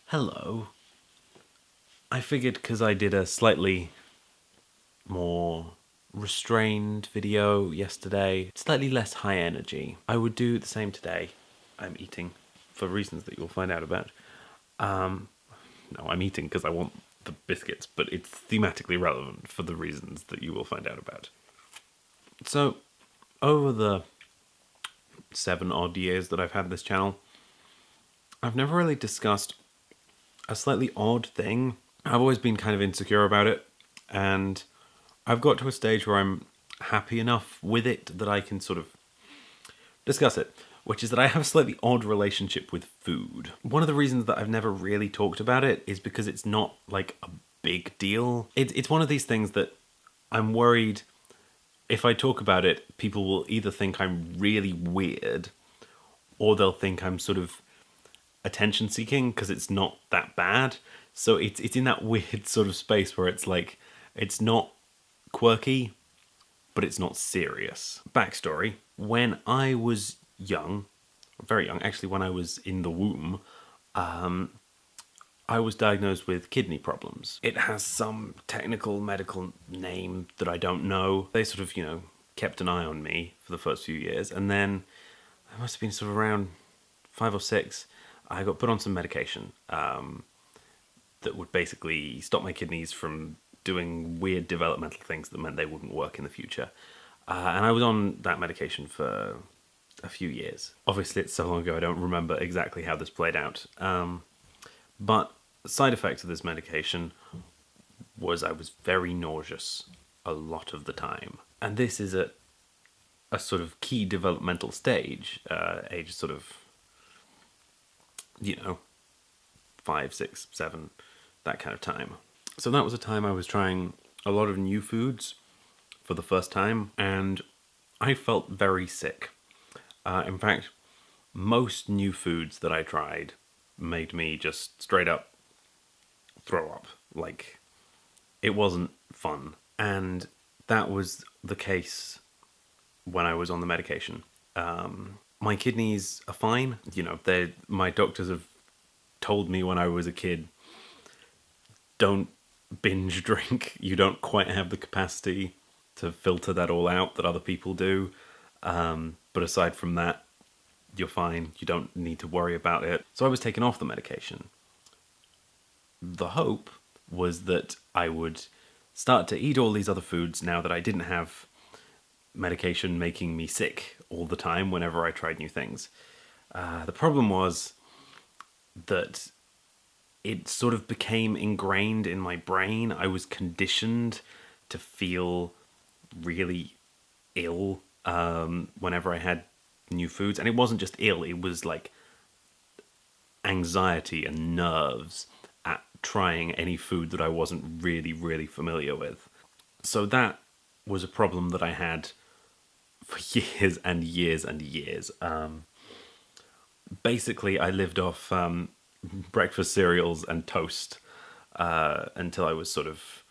Hello. I figured because I did a slightly more restrained video yesterday, slightly less high energy, I would do the same today. I'm eating for reasons that you'll find out about. No, I'm eating because I want the biscuits, but it's thematically relevant for the reasons that you will find out about. So, over the 7 odd years that I've had this channel, I've never really discussed a slightly odd thing. I've always been kind of insecure about it, and I've got to a stage where I'm happy enough with it that I can sort of discuss it, which is that I have a slightly odd relationship with food. One of the reasons that I've never really talked about it is because it's not like a big deal. It's one of these things that I'm worried if I talk about it, people will either think I'm really weird or they'll think I'm sort of attention seeking because it's not that bad. So it's in that weird sort of space where it's like, it's not quirky, but it's not serious. Backstory: when I was young, very young, actually when I was in the womb, I was diagnosed with kidney problems. It has some technical medical name that I don't know. They sort of, kept an eye on me for the first few years, and then I must have been sort of around 5 or 6, I got put on some medication that would basically stop my kidneys from doing weird developmental things that meant they wouldn't work in the future. And I was on that medication for a few years. Obviously, it's so long ago I don't remember exactly how this played out. But the side effect of this medication was I was very nauseous a lot of the time. And this is a sort of key developmental stage, age sort of, 5, 6, 7, that kind of time. So that was a time I was trying a lot of new foods for the first time, and I felt very sick. In fact, most new foods that I tried made me just straight up throw up. Like, it wasn't fun. And that was the case when I was on the medication. My kidneys are fine. My doctors have told me when I was a kid, don't binge drink. You don't quite have the capacity to filter that all out that other people do. But aside from that, you're fine. You don't need to worry about it. So I was taken off the medication. The hope was that I would start to eat all these other foods now that I didn't have medication making me sick all the time whenever I tried new things. The problem was that it sort of became ingrained in my brain. I was conditioned to feel really ill whenever I had new foods. And it wasn't just ill, it was like anxiety and nerves at trying any food that I wasn't really, really familiar with. So that was a problem that I had for years and years and years. Basically, I lived off breakfast cereals and toast until I was sort of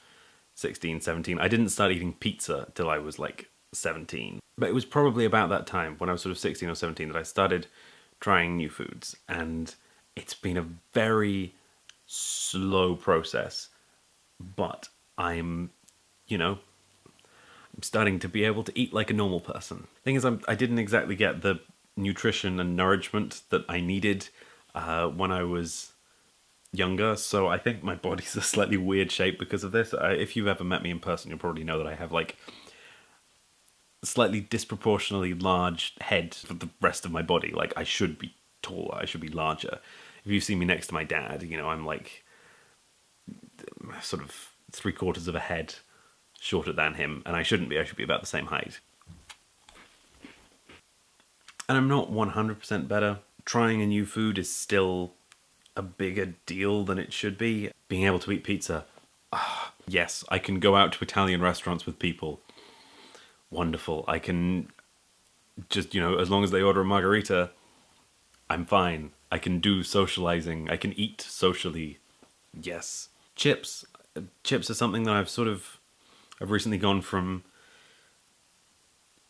16, 17. I didn't start eating pizza till I was like 17. But it was probably about that time, when I was sort of 16 or 17, that I started trying new foods. And it's been a very slow process, but I'm starting to be able to eat like a normal person. Thing is, I didn't exactly get the nutrition and nourishment that I needed when I was younger, so I think my body's a slightly weird shape because of this. If you've ever met me in person, you'll probably know that I have like a slightly disproportionately large head for the rest of my body. Like, I should be taller, I should be larger. If you see me next to my dad, I'm like sort of 3/4 of a head shorter than him, and I shouldn't be. I should be about the same height. And I'm not 100% better. Trying a new food is still a bigger deal than it should be. Being able to eat pizza. Yes, I can go out to Italian restaurants with people. Wonderful. I can just, as long as they order a margarita, I'm fine. I can do socializing. I can eat socially. Yes. Chips. Chips are something that I've recently gone from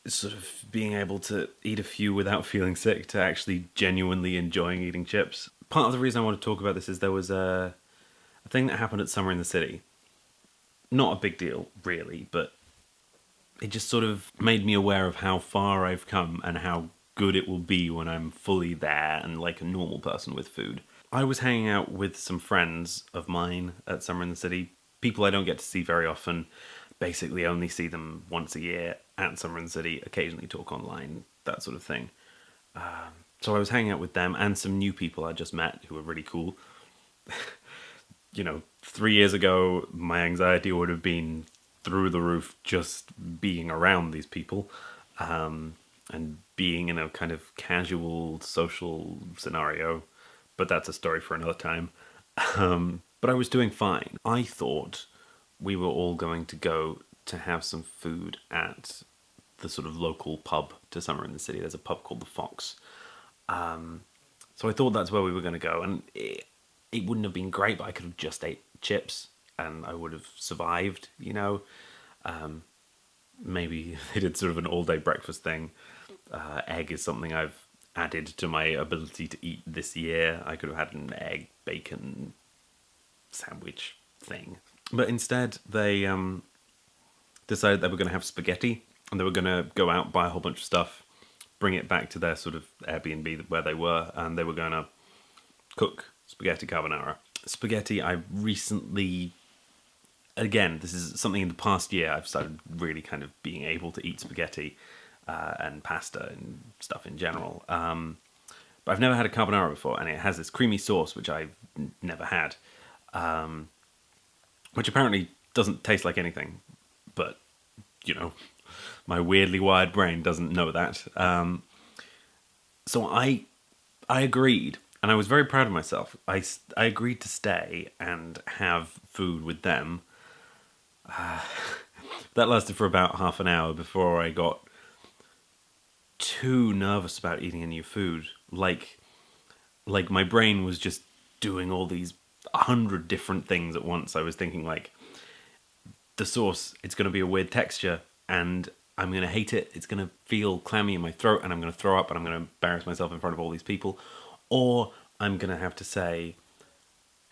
sort of being able to eat a few without feeling sick to actually genuinely enjoying eating chips. part of the reason I want to talk about this is there was a thing that happened at Summer in the City. Not a big deal, really, but it just sort of made me aware of how far I've come and how good it will be when I'm fully there and like a normal person with food. I was hanging out with some friends of mine at Summer in the City, people I don't get to see very often, basically only see them once a year at Summer in the City, occasionally talk online, that sort of thing. So I was hanging out with them and some new people I just met who were really cool. 3 years ago, my anxiety would have been through the roof just being around these people, and being in a kind of casual social scenario. But that's a story for another time. But I was doing fine. I thought we were all going to go to have some food at the sort of local pub to Summer in the City. There's a pub called the Fox. So I thought that's where we were going to go. And it wouldn't have been great, but I could have just ate chips and I would have survived, Maybe they did sort of an all-day breakfast thing. Egg is something I've added to my ability to eat this year. I could have had an egg, bacon sandwich thing. But instead, they decided they were going to have spaghetti, and they were going to go out, buy a whole bunch of stuff, bring it back to their sort of Airbnb where they were, and they were going to cook spaghetti carbonara. Spaghetti, I recently, again, this is something in the past year, I've started really kind of being able to eat spaghetti and pasta and stuff in general. But I've never had a carbonara before, and it has this creamy sauce, which I've never had, which apparently doesn't taste like anything, but, my weirdly wired brain doesn't know that. So I agreed, and I was very proud of myself. I agreed to stay and have food with them. That lasted for about half an hour before I got too nervous about eating any new food. Like my brain was just doing all these 100 different things at once. I was thinking like, the sauce, it's going to be a weird texture, and I'm going to hate it. It's going to feel clammy in my throat, and I'm going to throw up, and I'm going to embarrass myself in front of all these people. Or I'm going to have to say,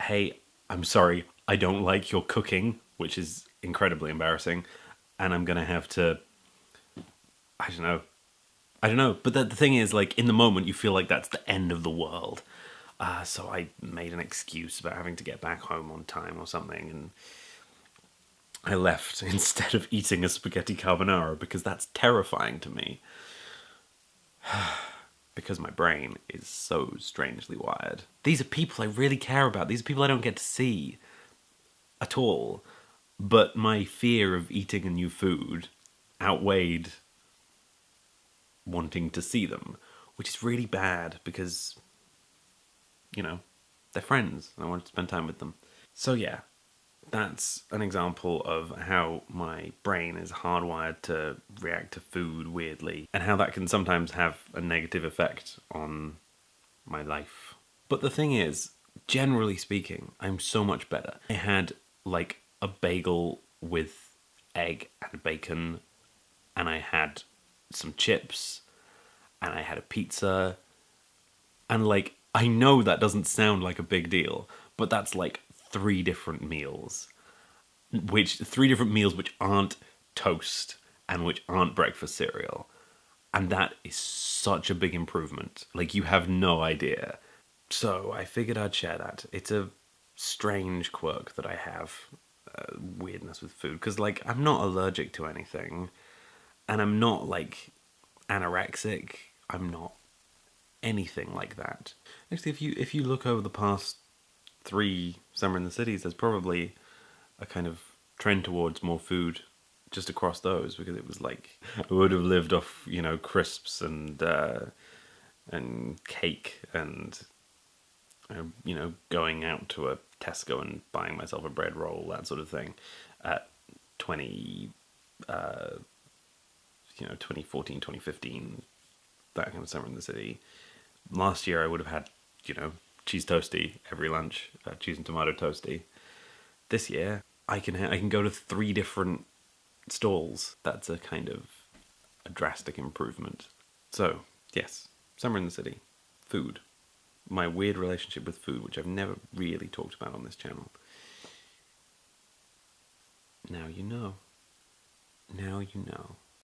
hey, I'm sorry, I don't like your cooking, which is incredibly embarrassing. And I'm going to have to, I don't know. But the thing is, like, in the moment, you feel like that's the end of the world. So I made an excuse about having to get back home on time or something, and I left instead of eating a spaghetti carbonara, because that's terrifying to me. Because my brain is so strangely wired. These are people I really care about. These are people I don't get to see at all. But my fear of eating a new food outweighed wanting to see them, which is really bad because, they're friends and I want to spend time with them. So yeah, that's an example of how my brain is hardwired to react to food weirdly, and how that can sometimes have a negative effect on my life. But the thing is, generally speaking, I'm so much better. I had like a bagel with egg and bacon, and I had some chips, and I had a pizza, and like, I know that doesn't sound like a big deal, but that's like 3 different meals, which aren't toast and which aren't breakfast cereal. And that is such a big improvement. Like, you have no idea. So I figured I'd share that. It's a strange quirk that I have, weirdness with food, because like, I'm not allergic to anything, and I'm not like anorexic. I'm not anything like that. Actually, if you look over the past 3 Summer in the Cities, there's probably a kind of trend towards more food just across those, because it was like, I would have lived off, crisps and cake and, going out to a Tesco and buying myself a bread roll, that sort of thing, at 2014, 2015, that kind of Summer in the City. Last year I would have had, cheese toasty every lunch, cheese and tomato toasty. This year I can go to 3 different stalls. That's a kind of a drastic improvement. So yes, Summer in the City, food. my weird relationship with food, which I've never really talked about on this channel. Now you know. Now you know.